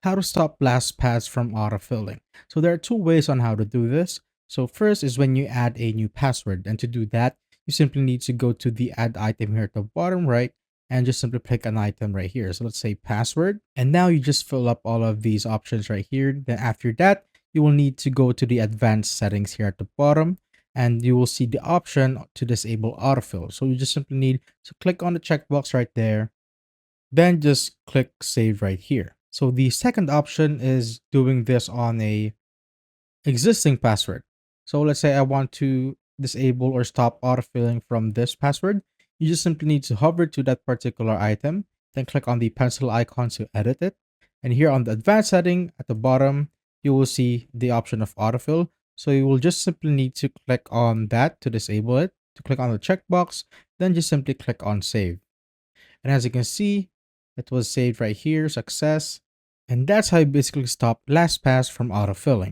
how to stop LastPass from autofilling. So there are two ways on how to do this. So first is when you add a new password, and to do that, you simply need to go to the add item here at the bottom right and just simply pick an item right here. So let's say password, and now you just fill up all of these options right here. Then after that, you will need to go to the advanced settings here at the bottom, and you will see the option to disable autofill. So you just simply need to click on the checkbox right there, then just click save right here. So the second option is doing this on a existing password. So let's say I want to disable or stop autofilling from this password. You just simply need to hover to that particular item, then click on the pencil icon to edit it. And here on the advanced setting at the bottom, you will see the option of autofill. So you will just simply need to click on that to disable it, to click on the checkbox, then just simply click on save. And as you can see, it was saved right here, success. And that's how you basically stop LastPass from autofilling.